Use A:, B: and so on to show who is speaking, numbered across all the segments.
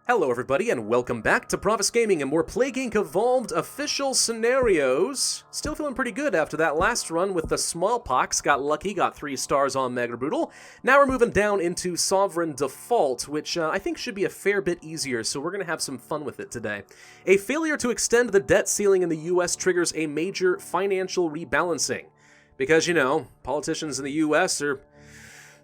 A: Hello everybody and welcome back to Pravus Gaming and more Plague Inc. Evolved official scenarios. Still feeling pretty good after that last run with the smallpox. Got lucky, got 3 stars on Mega Brutal. Now we're moving down into Sovereign Default, which I think should be a fair bit easier, so we're going to have some fun with it today. A failure to extend the debt ceiling in the US triggers a major financial rebalancing. Because, you know, politicians in the US are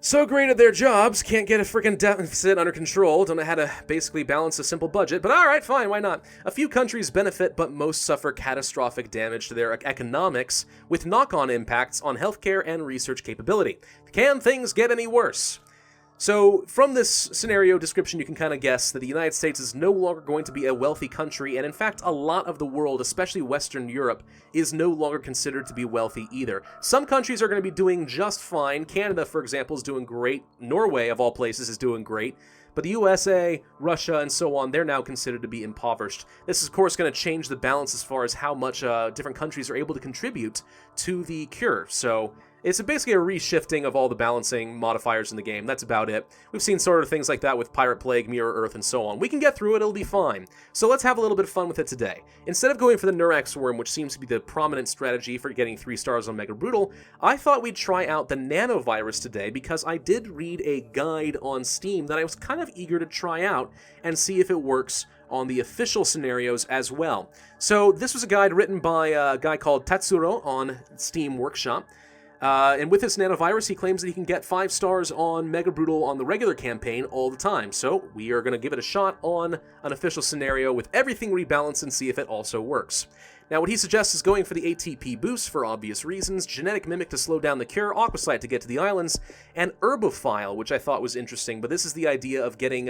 A: so great at their jobs, can't get a freaking deficit under control, don't know how to basically balance a simple budget, but alright, fine, why not? A few countries benefit, but most suffer catastrophic damage to their economics, with knock-on impacts on healthcare and research capability. Can things get any worse? So, from this scenario description, you can kind of guess that the United States is no longer going to be a wealthy country, and in fact, a lot of the world, especially Western Europe, is no longer considered to be wealthy either. Some countries are going to be doing just fine. Canada, for example, is doing great. Norway, of all places, is doing great. But the USA, Russia, and so on, they're now considered to be impoverished. This is, of course, going to change the balance as far as how much different countries are able to contribute to the cure. So it's basically a reshifting of all the balancing modifiers in the game. That's about it. We've seen sort of things like that with Pirate Plague, Mirror Earth, and so on. We can get through it, it'll be fine. So let's have a little bit of fun with it today. Instead of going for the Neurax Worm, which seems to be the prominent strategy for getting 3 stars on Mega Brutal, I thought we'd try out the nano-virus today because I did read a guide on Steam that I was kind of eager to try out and see if it works on the official scenarios as well. So this was a guide written by a guy called Tatsuro on Steam Workshop. And with this nanovirus, he claims that he can get 5 stars on Mega Brutal on the regular campaign all the time. So we are going to give it a shot on an official scenario with everything rebalanced and see if it also works. Now, what he suggests is going for the ATP boost for obvious reasons, Genetic Mimic to slow down the cure, Aquasite to get to the islands, and Herbophile, which I thought was interesting. But this is the idea of getting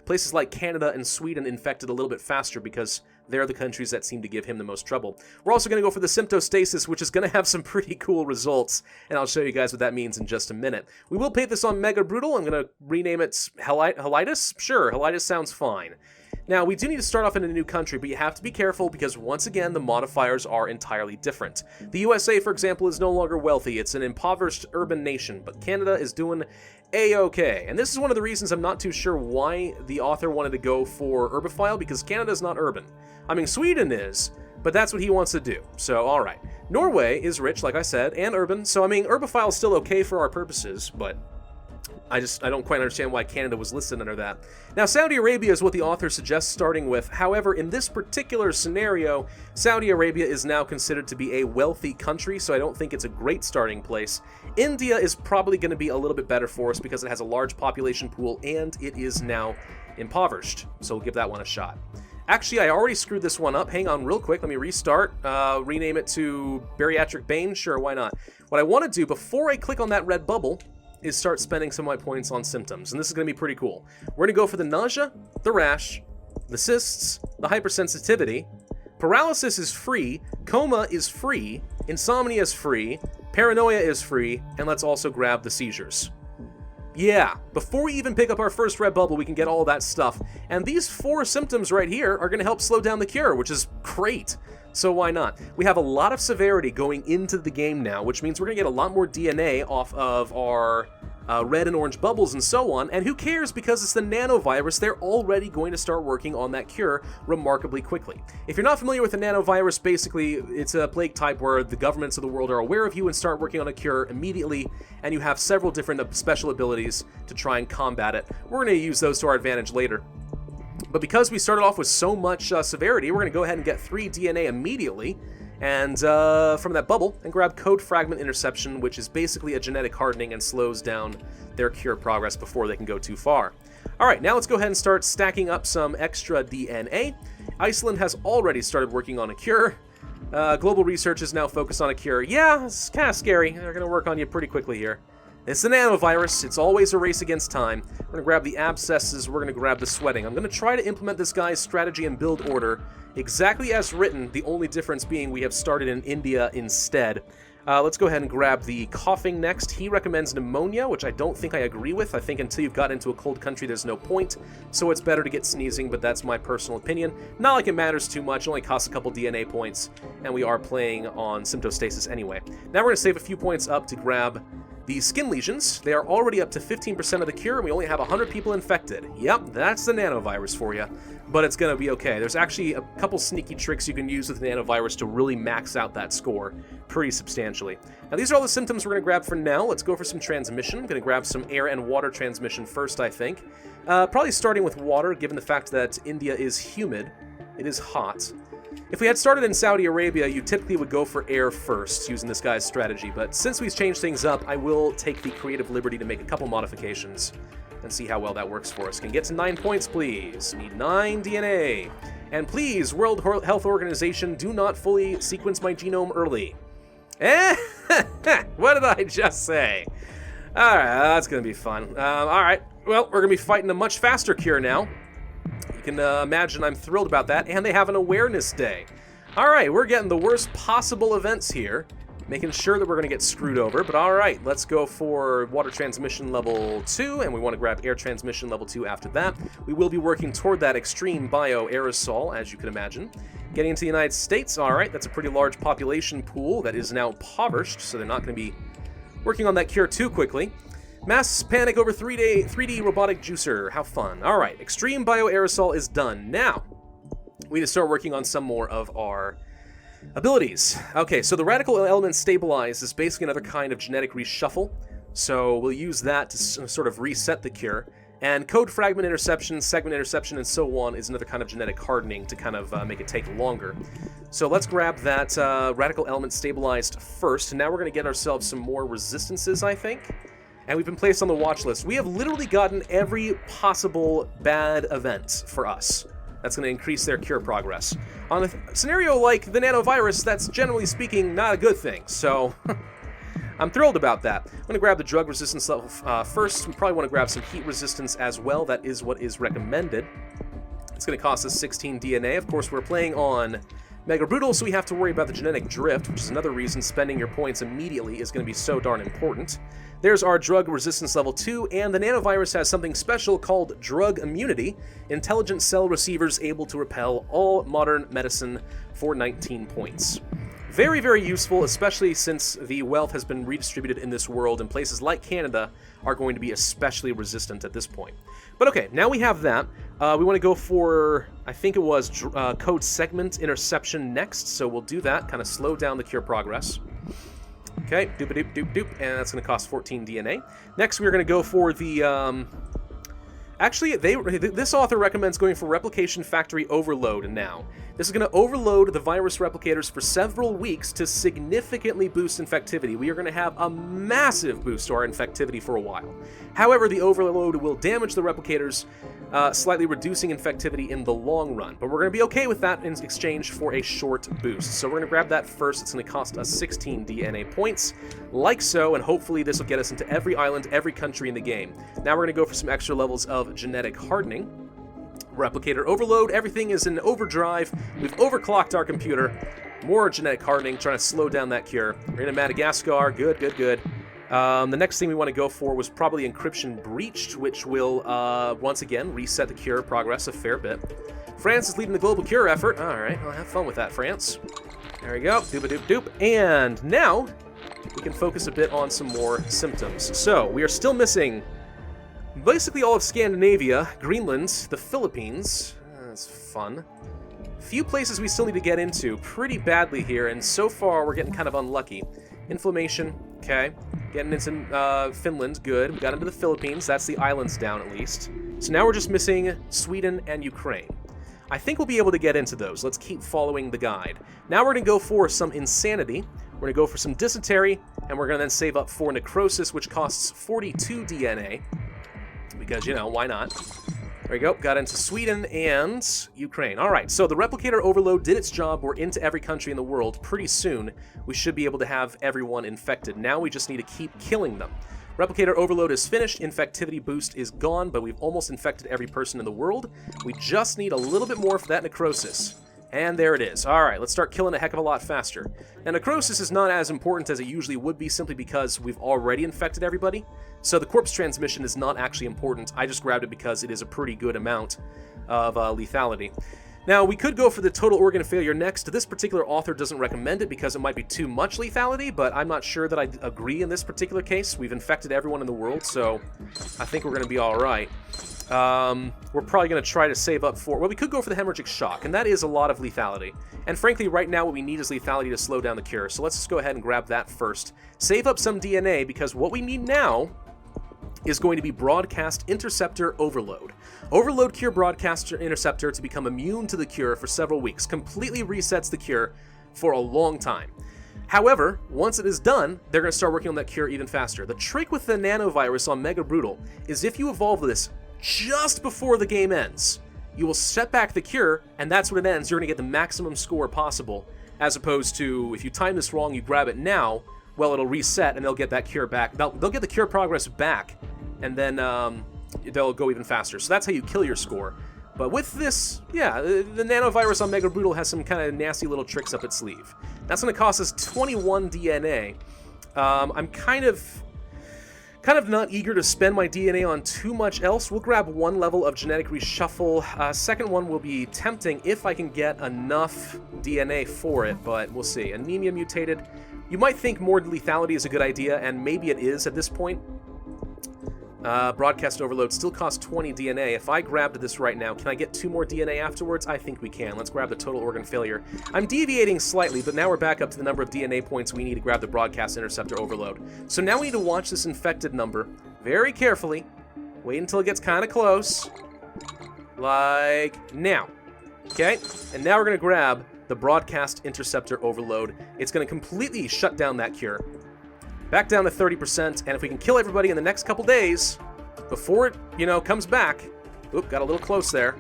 A: places like Canada and Sweden infected a little bit faster because they're the countries that seem to give him the most trouble. We're also going to go for the Symptostasis, which is going to have some pretty cool results, and I'll show you guys what that means in just a minute. We will paint this on Mega Brutal. I'm going to rename it Helitis? Sure, Helitis sounds fine. Now, we do need to start off in a new country, but you have to be careful because, once again, the modifiers are entirely different. The USA, for example, is no longer wealthy. It's an impoverished urban nation, but Canada is doing A-okay. And this is one of the reasons I'm not too sure why the author wanted to go for Herbophile, because Canada's not urban. I mean, Sweden is, but that's what he wants to do. So, alright. Norway is rich, like I said, and urban, so, I mean, Herbophile is still okay for our purposes, but I don't quite understand why Canada was listed under that. Now, Saudi Arabia is what the author suggests starting with. However, in this particular scenario, Saudi Arabia is now considered to be a wealthy country, so I don't think it's a great starting place. India is probably going to be a little bit better for us because it has a large population pool and it is now impoverished. So we'll give that one a shot. Actually, I already screwed this one up. Hang on real quick. Let me restart. Rename it to Bariatric Bane. Sure, why not? What I want to do before I click on that red bubble is start spending some of my points on symptoms, and this is going to be pretty cool. We're going to go for the nausea, the rash, the cysts, the hypersensitivity. Paralysis is free, coma is free, insomnia is free, paranoia is free, and let's also grab the seizures. Yeah, before we even pick up our first red bubble, we can get all that stuff. And these 4 symptoms right here are going to help slow down the cure, which is great. So why not? We have a lot of severity going into the game now, which means we're going to get a lot more DNA off of our red and orange bubbles and so on, and who cares because it's the nanovirus, they're already going to start working on that cure remarkably quickly. If you're not familiar with the nanovirus, basically it's a plague type where the governments of the world are aware of you and start working on a cure immediately, and you have several different special abilities to try and combat it. We're going to use those to our advantage later. But because we started off with so much severity, we're going to go ahead and get 3 DNA immediately, and from that bubble, and grab Code Fragment Interception, which is basically a genetic hardening and slows down their cure progress before they can go too far. Alright, now let's go ahead and start stacking up some extra DNA. Iceland has already started working on a cure. Global research is now focused on a cure. Yeah, it's kind of scary. They're going to work on you pretty quickly here. It's the nanovirus. It's always a race against time. We're going to grab the abscesses. We're going to grab the sweating. I'm going to try to implement this guy's strategy and build order exactly as written, the only difference being we have started in India instead. Let's go ahead and grab the coughing next. He recommends pneumonia, which I don't think I agree with. I think until you've got into a cold country, there's no point. So it's better to get sneezing, but that's my personal opinion. Not like it matters too much. It only costs a couple DNA points, and we are playing on Symptostasis anyway. Now we're going to save a few points up to grab The skin lesions, they are already up to 15% of the cure, and we only have 100 people infected. Yep, that's the nanovirus for you, but it's going to be okay. There's actually a couple sneaky tricks you can use with the nanovirus to really max out that score pretty substantially. Now, these are all the symptoms we're going to grab for now. Let's go for some transmission. I'm going to grab some air and water transmission first, I think. Probably starting with water, given the fact that India is humid. It is hot. If we had started in Saudi Arabia, you typically would go for air first, using this guy's strategy, but since we've changed things up, I will take the creative liberty to make a couple modifications and see how well that works for us. Can get to 9 points, please. Need 9 DNA. And please, World Health Organization, do not fully sequence my genome early. What did I just say? Alright, that's gonna be fun. Alright, well, we're gonna be fighting a much faster cure now. You can imagine I'm thrilled about that, and they have an awareness day. Alright, we're getting the worst possible events here, making sure that we're going to get screwed over, but alright, let's go for water transmission level 2, and we want to grab air transmission level 2 after that. We will be working toward that extreme bio-aerosol, as you can imagine. Getting into the United States, alright, that's a pretty large population pool that is now impoverished, so they're not going to be working on that cure too quickly. Mass panic over 3D robotic juicer. How fun. Alright, extreme bioaerosol is done. Now, we need to start working on some more of our abilities. Okay, so the radical element stabilize is basically another kind of genetic reshuffle. So we'll use that to sort of reset the cure. And code fragment interception, segment interception, and so on is another kind of genetic hardening to kind of make it take longer. So let's grab that radical element stabilized first. And now we're going to get ourselves some more resistances, I think. And we've been placed on the watch list. We have literally gotten every possible bad event for us. That's going to increase their cure progress. On a scenario like the nanovirus, that's generally speaking not a good thing. So I'm thrilled about that. I'm going to grab the drug resistance level first. We probably want to grab some heat resistance as well. That is what is recommended. It's going to cost us 16 DNA. Of course, we're playing on Mega Brutal, so we have to worry about the genetic drift, which is another reason spending your points immediately is going to be so darn important. There's our drug resistance level 2, and the nanovirus has something special called drug immunity. Intelligent cell receivers able to repel all modern medicine for 19 points. Very, very useful, especially since the wealth has been redistributed in this world, and places like Canada are going to be especially resistant at this point. But okay, now we have that. We want to go for, I think it was code segment interception next, so we'll do that, kind of slow down the cure progress. Okay, doop-a-doop-doop-doop, and that's going to cost 14 DNA. Next, we're going to go for the, actually, this author recommends going for Replication Factory Overload now. This is going to overload the virus replicators for several weeks to significantly boost infectivity. We are going to have a massive boost to our infectivity for a while. However, the overload will damage the replicators, slightly reducing infectivity in the long run. But we're going to be okay with that in exchange for a short boost. So we're going to grab that first. It's going to cost us 16 DNA points, like so, and hopefully this will get us into every island, every country in the game. Now we're going to go for some extra levels of genetic hardening. Replicator overload, everything is in overdrive. We've overclocked our computer. More genetic hardening, trying to slow down that cure. We're in Madagascar, good, good, good. The next thing we want to go for was probably Encryption Breached, which will, once again, reset the cure progress a fair bit. France is leading the global cure effort. Alright, well, have fun with that, France. There we go, doop-a-doop-doop. And now, we can focus a bit on some more symptoms. So, we are still missing basically all of Scandinavia, Greenland, the Philippines. That's fun. Few places we still need to get into pretty badly here, and so far we're getting kind of unlucky. Inflammation, okay. Getting into Finland, good. We got into the Philippines, that's the islands down at least. So now we're just missing Sweden and Ukraine. I think we'll be able to get into those. Let's keep following the guide. Now we're going to go for some insanity. We're going to go for some dysentery, and we're going to then save up for necrosis, which costs 42 DNA. Because, you know, why not? There we go, got into Sweden and Ukraine. Alright, so the replicator overload did its job. We're into every country in the world. Pretty soon, we should be able to have everyone infected. Now we just need to keep killing them. Replicator overload is finished, infectivity boost is gone, but we've almost infected every person in the world. We just need a little bit more for that necrosis. And there it is. Alright, let's start killing a heck of a lot faster. Now, necrosis is not as important as it usually would be, simply because we've already infected everybody. So the corpse transmission is not actually important. I just grabbed it because it is a pretty good amount of lethality. Now, we could go for the total organ failure next. This particular author doesn't recommend it because it might be too much lethality, but I'm not sure that I agree in this particular case. We've infected everyone in the world, so I think we're going to be all right. We're probably going to try to save up for... Well, we could go for the hemorrhagic shock, and that is a lot of lethality. And frankly, right now, what we need is lethality to slow down the cure, so let's just go ahead and grab that first. Save up some DNA, because what we need now is going to be Broadcast Interceptor Overload. Overload cure Broadcast Interceptor to become immune to the cure for several weeks. Completely resets the cure for a long time. However, once it is done, they're going to start working on that cure even faster. The trick with the nano-virus on Mega Brutal is if you evolve this just before the game ends, you will set back the cure, and that's when it ends. You're going to get the maximum score possible, as opposed to if you time this wrong, you grab it now, well, it'll reset and they'll get that cure back. They'll get the cure progress back, and then they'll go even faster. So that's how you kill your score. But with this, yeah, the nanovirus on Mega Brutal has some kind of nasty little tricks up its sleeve. That's going to cost us 21 DNA. I'm kind of not eager to spend my DNA on too much else. We'll grab one level of genetic reshuffle. Second one will be tempting if I can get enough DNA for it, but we'll see. Anemia mutated. You might think more lethality is a good idea, and maybe it is at this point. Broadcast overload still costs 20 DNA. If I grabbed this right now, can I get 2 more DNA afterwards? I think we can. Let's grab the total organ failure. I'm deviating slightly, but now we're back up to the number of DNA points we need to grab the Broadcast Interceptor overload. So now we need to watch this infected number very carefully. Wait until it gets kind of close. Like now. Okay? And now we're going to grab the Broadcast Interceptor overload. It's going to completely shut down that cure. Back down to 30%, and if we can kill everybody in the next couple days, before it, comes back... Oop, got a little close there.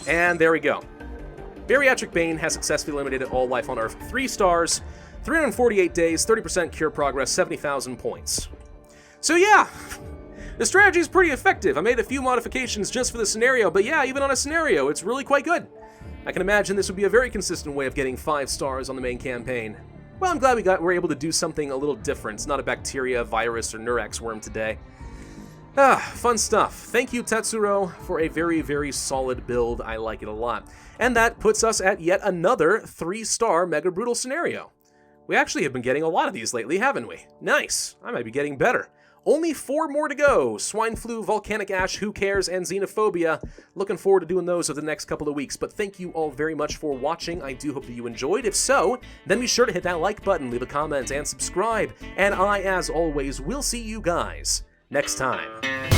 A: And there we go. Bariatric Bane has successfully eliminated all life on Earth. 3 stars, 348 days, 30% cure progress, 70,000 points. So yeah, the strategy is pretty effective. I made a few modifications just for the scenario, but yeah, even on a scenario, it's really quite good. I can imagine this would be a very consistent way of getting 5 stars on the main campaign. Well, I'm glad we were able to do something a little different. It's not a bacteria, virus, or Neurax worm today. Fun stuff. Thank you, Tetsuro, for a very, very solid build. I like it a lot. And that puts us at yet another 3-star Mega Brutal scenario. We actually have been getting a lot of these lately, haven't we? Nice. I might be getting better. Only 4 more to go. Swine flu, volcanic ash, who cares, and xenophobia. Looking forward to doing those over the next couple of weeks. But thank you all very much for watching. I do hope that you enjoyed. If so, then be sure to hit that like button, leave a comment, and subscribe. And I, as always, will see you guys next time.